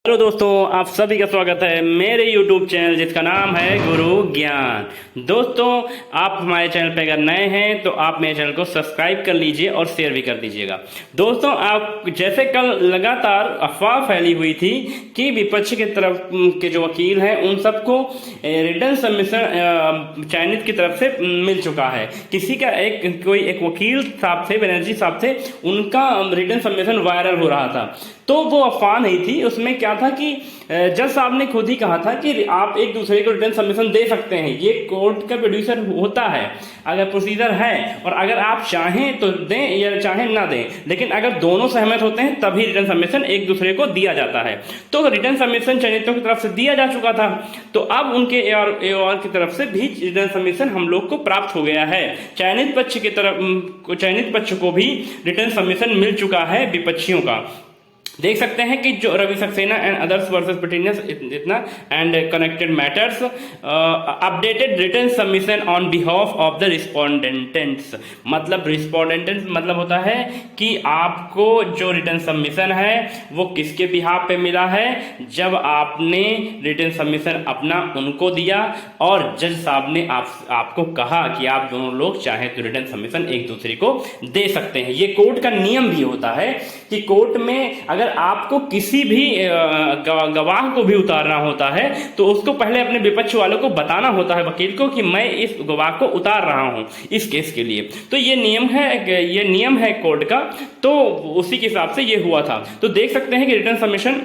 Hello दोस्तों, आप सभी का स्वागत है मेरे YouTube चैनल जिसका नाम है गुरु ज्ञान। दोस्तों, आप हमारे चैनल पे अगर नए हैं तो आप मेरे चैनल को सब्सक्राइब कर लीजिए और शेयर भी कर दीजिएगा। दोस्तों, आप जैसे कल लगातार अफवाह फैली हुई थी कि विपक्ष की तरफ के जो वकील हैं उन सबको रिटर्न सबमिशन चयनित की तरफ से मिल चुका है। किसी का कोई एक वकील साहब थे, बनर्जी साहब थे, उनका रिटर्न सबमिशन वायरल हो रहा था। तो वो अफवाह नहीं थी, उसमें क्या था कि जज साहब ने खुद ही कहा था कि आप एक दूसरे को रिटर्न सबमिशन दे सकते हैं, ये कोर्ट का प्रोड्यूसर होता है, अगर प्रोसीजर है, और अगर आप चाहें तो दें या चाहें ना दें, लेकिन अगर दोनों सहमत होते हैं तभी रिटर्न सबमिशन एक दूसरे को दिया जाता है। तो रिटर्न सबमिशन चयनितों की तरफ से दिया जा चुका था, तो अब उनके एओआर की तरफ से भी रिटर्न सबमिशन हम लोग को प्राप्त हो गया है। चयनित पक्ष को भी रिटर्न सबमिशन मिल चुका है विपक्षियों का। देख सकते हैं कि जो Ravi Saxena and others versus petitioners इतना and connected matters updated return submission on behalf of the respondents. मतलब रिस्पोंडेंट्स मतलब होता है कि आपको जो रिटर्न सबमिशन है वो किसके बिहाफ पे मिला है, जब आपने रिटर्न सबमिशन अपना उनको दिया और जज साहब ने आपको कहा कि आप दोनों लोग चाहे तो रिटर्न सबमिशन एक दूसरे को दे सकते हैं। ये कोर्ट का नियम भी होता है कि कोर्ट में अगर आपको किसी भी गवाह को भी उतारना होता है तो उसको पहले अपने विपक्ष वालों को बताना होता है, वकील को, कि मैं इस गवाह को उतार रहा हूं इस केस के लिए। तो ये नियम है कोर्ट का, तो उसी के हिसाब से ये हुआ था। तो देख सकते हैं कि रिटर्न सबमिशन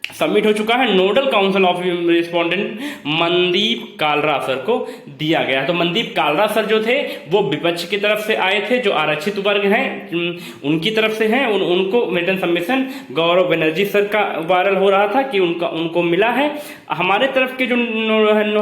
सबमिट हो चुका है। Nodal council of respondent Mandeep Kalra sir को दिया गया। तो मनदीप कालरा सर जो थे वो विपक्ष की तरफ से आए थे, जो आरक्षित वर्ग हैं उनकी तरफ से हैं। उनको रिटर्न सबमिशन गौरव बनर्जी सर का वायरल हो रहा था कि उनको मिला है। हमारे तरफ के जो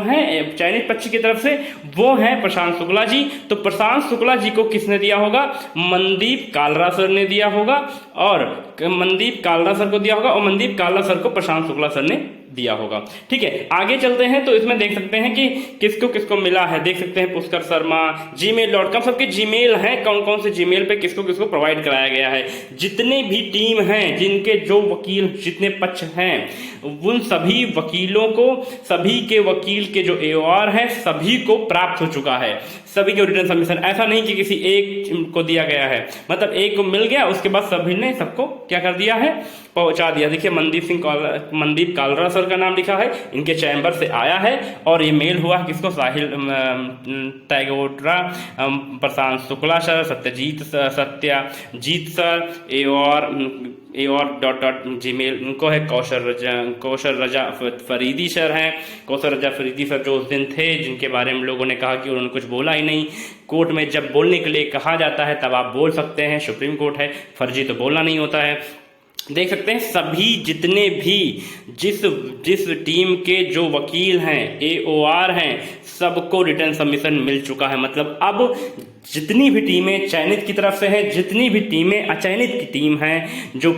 है चयनित पक्ष की तरफ से वो हैं प्रशांत शुक्ला जी। तो प्रशांत शुक्ला जी को किसने दिया होगा? मनदीप कालरा सर ने दिया होगा, और मनदीप कालरा सर को दिया होगा, और मनदीप कालरा सर को प्रशांत शुक्ला सर ने दिया होगा। ठीक है, आगे चलते हैं। तो इसमें देख सकते हैं कि किसको किसको मिला है। देख सकते हैं पुष्कर शर्मा, gmail.com, सबके जीमेल हैं, कौन कौन से जीमेल पे किसको किसको प्रोवाइड कराया गया है। जितने भी टीम हैं, जिनके जो वकील, जितने पक्ष हैं, उन सभी वकीलों को, सभी के वकील के जो एओआर है सभी को प्राप्त हो चुका है, सभी के रिटर्न सबमिशन। ऐसा नहीं कि किसी एक को दिया गया है, मतलब एक को मिल गया उसके बाद सभी ने सबको क्या कर दिया है, पहुंचा दिया। देखिए मनदीप कालरा सर का नाम लिखा है, इनके चैम्बर से आया है, और ये मेल हुआ किसको? Sahil Tagotra, Prashant Shukla sir, Satyajit sir, AOR.gmail उनको है। कौशल रजा फरीदी सर हैं। कौशल रजा फरीदी सर जो उस दिन थे, जिनके बारे में लोगों ने कहा कि उन्होंने कुछ बोला ही नहीं। कोर्ट में जब बोलने के लिए कहा जाता है तब आप बोल सकते हैं, सुप्रीम कोर्ट है, फर्जी तो बोलना नहीं होता है। देख सकते हैं सभी जितने भी जिस टीम के जो वकील हैं, एओआर हैं, सबको रिटर्न सबमिशन मिल चुका है। मतलब अब जितनी भी टीमें चयनित की तरफ से हैं, जितनी भी टीमें अचयनित की टीम हैं, जो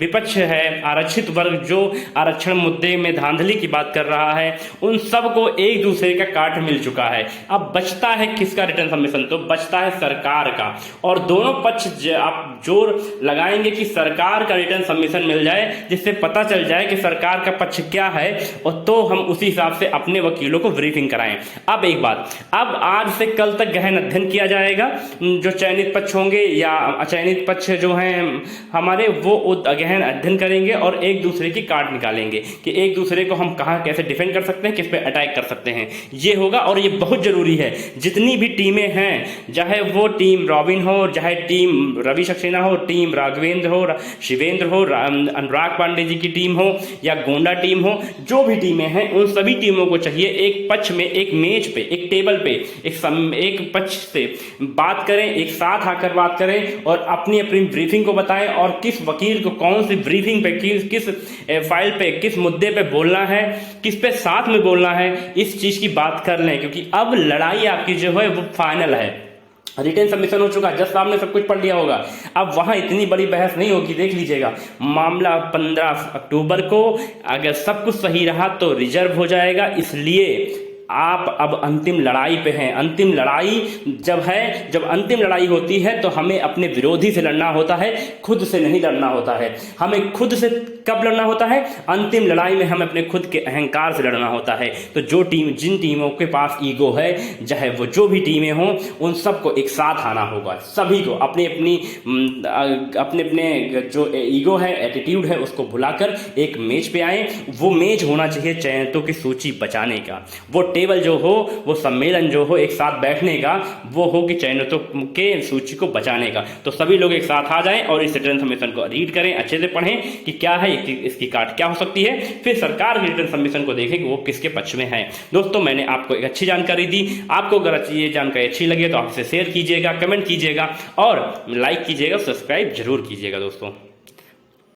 विपक्ष है, आरक्षित वर्ग जो आरक्षण मुद्दे में धांधली की बात कर रहा है, उन सबको एक दूसरे का काट मिल चुका है। अब बचता है किसका रिटर्न सबमिशन? तो बचता है सरकार का, और दोनों पक्ष आप जोर लगाएंगे कि सरकार का रिटर्न सबमिशन मिल जाए, जिससे पता चल जाए कि सरकार का पक्ष क्या है, और तो हम उसी हिसाब से अपने वकीलों को ब्रीफिंग कराएं। अब एक बात, अब आज से कल तक गहन अध्ययन किया जाएगा। जो चयनित पक्ष होंगे या अचयनित पक्ष जो हैं हमारे, वो गहन अध्ययन करेंगे और एक दूसरे की कार्ड निकालेंगे कि एक दूसरे को हम कहाँ कैसे डिफेंड कर सकते हैं, किस पे अटैक कर सकते हैं। ये होगा, और ये बहुत जरूरी है। जितनी भी टीमें हैं, चाहे वो टीम रॉबिन हो, चाहे टीम रवि सक्सेना हो, टीम राघवेंद्र हो, शिवेंद्र हो, अनुराग पांडे जी की टीम हो, या गोंडा टीम हो, जो भी टीमें हैं, उन सभी टीमों को चाहिए एक पक्ष में, एक मेज पे, एक टेबल पे, एक पक्ष से बात करें, एक साथ आकर बात करें और अपनी अपनी ब्रीफिंग को बताएं, और किस वकील को कौन सी ब्रीफिंग पे, किस फाइल पे, किस मुद्दे पे बोलना है, किस पे साथ में बोलना है, इस चीज की बात कर लें। क्योंकि अब लड़ाई आपकी जो है वो फाइनल है। रिटर्न सबमिशन हो चुका, जज साहब ने सब कुछ पढ़ लिया होगा, अब वहां इतनी बड़ी बहस नहीं होगी। देख लीजिएगा, मामला 15 अक्टूबर को अगर सब कुछ सही रहा तो रिजर्व हो जाएगा। इसलिए आप अब अंतिम लड़ाई पे हैं। अंतिम लड़ाई जब अंतिम लड़ाई होती है तो हमें अपने विरोधी से लड़ना होता है, खुद से नहीं लड़ना होता है। हमें खुद से कब लड़ना होता है? अंतिम लड़ाई में हमें अपने खुद के अहंकार से लड़ना होता है। तो जिन टीमों के पास ईगो है, चाहे वो जो भी टीमें हों, उन सबको एक साथ आना होगा। सभी को अपने अपने जो ईगो है, एटीट्यूड है, उसको भुलाकर एक मेज पे आए। वो मेज होना चाहिए चयनितों की सूची बचाने का। वो टेबल जो हो, वो सम्मेलन जो हो एक साथ बैठने का, वो हो कि चयनितों के सूची को बचाने का। तो सभी लोग एक साथ आ जाएं और इस रिटर्न सबमिशन को रीड करें, अच्छे से पढ़ें कि क्या है, इसकी काट क्या हो सकती है। फिर सरकार की रिटर्न सबमिशन को देखें कि वो किसके पक्ष में है। दोस्तों, मैंने आपको एक अच्छी जानकारी दी। आपको अगर ये जानकारी अच्छी लगे तो आप इसे शेयर कीजिएगा, कमेंट कीजिएगा और लाइक कीजिएगा, सब्सक्राइब जरूर कीजिएगा दोस्तों।